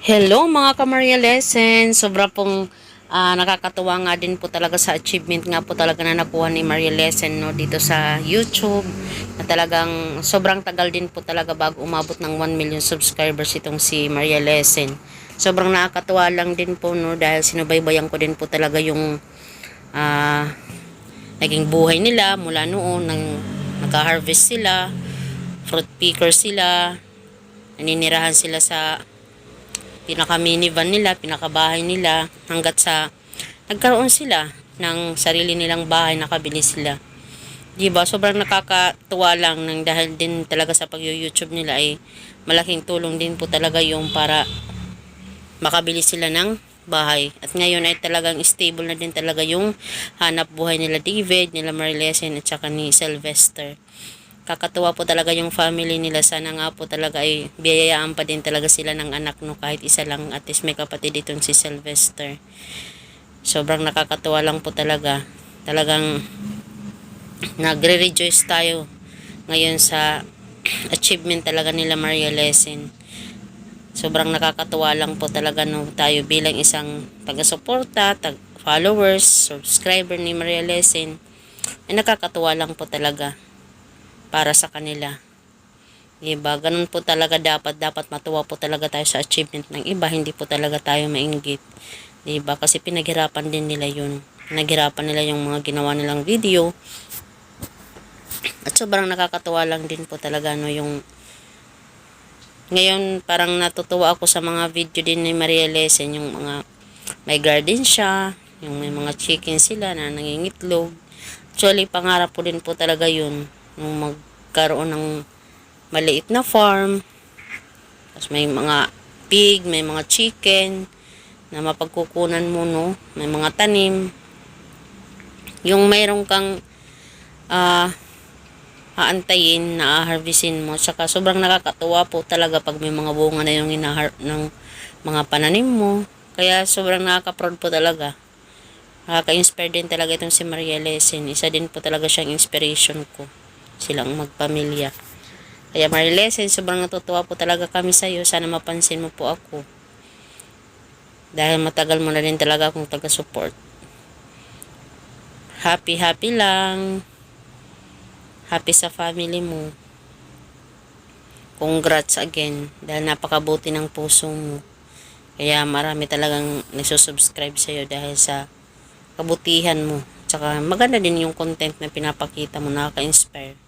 Hello mga ka-Maria Lesson. Sobra pong nakakatuwa nga din po talaga sa achievement nga po talaga na nakuha ni Maria Lesson no, dito sa YouTube. Na talagang sobrang tagal din po talaga bago umabot ng 1 million subscribers itong si Maria Lesson. Sobrang nakakatuwa lang din po no, dahil sinubaybayan ko din po talaga yung naging buhay nila mula noon nang nagka-harvest sila, fruit picker sila, naninirahan sila sa pinaka minivan nila, pinaka bahay nila hanggat sa nagkaroon sila ng sarili nilang bahay, nakabili sila. 'Di ba? Sobrang nakakatuwa lang nang dahil din talaga sa pag-YouTube nila ay malaking tulong din po talaga yung para makabili sila ng bahay. At ngayon ay talagang stable na din talaga yung hanap buhay nila David, nila Marlesen at saka ni Sylvester. Kakatuwa po talaga yung family nila. Sana nga po talaga ay biyayaan pa din talaga sila ng anak no, kahit isa lang, at least may kapatid itong si Sylvester. Sobrang nakakatuwa lang po talaga. Talagang nagre-rejoice tayo ngayon sa achievement talaga nila Maria Lesson. Sobrang nakakatuwa lang po talaga no, tayo bilang isang taga-suporta, followers, subscriber ni Maria Lesson. Ay nakakatuwa lang po talaga para sa kanila. Diba? Ganun po talaga dapat matuwa po talaga tayo sa achievement ng iba, hindi po talaga tayo mainggit. Diba? Kasi pinaghirapan din nila yun. Pinaghirapan nila yung mga ginawa nilang video. At sobrang nakakatuwa lang din po talaga no, yung ngayon parang natutuwa ako sa mga video din ni Maria Lesson, yung mga may garden siya, yung may mga chicken sila na nangingitlog. Actually, pangarap po din po talaga yun, nung magkaroon ng maliit na farm, tapos may mga pig, may mga chicken na mapagkukunan mo no, may mga tanim, yung mayroong kang aantayin na harvestin mo. Saka sobrang nakakatuwa po talaga pag may mga bunga na yung ng mga pananim mo. Kaya sobrang nakaka-proud po talaga. Nakaka-inspire din talaga itong si Maria Lesson. Isa din po talaga siyang inspiration ko, silang magpamilya. Kaya Maria Lesson, sobrang natutuwa po talaga kami sa iyo. Sana mapansin mo po ako. Dahil matagal mo na din talaga akong taga-support. Happy lang. Happy sa family mo. Congrats again. Dahil napakabuti ng puso mo. Kaya marami talagang nagsusubscribe sa iyo dahil sa kabutihan mo. Tsaka maganda din yung content na pinapakita mo, nakaka-inspire.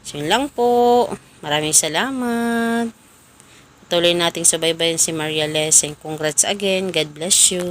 So yun lang po. Maraming salamat. Tuloy nating subaybayan si Maria Lesson. Congrats again. God bless you.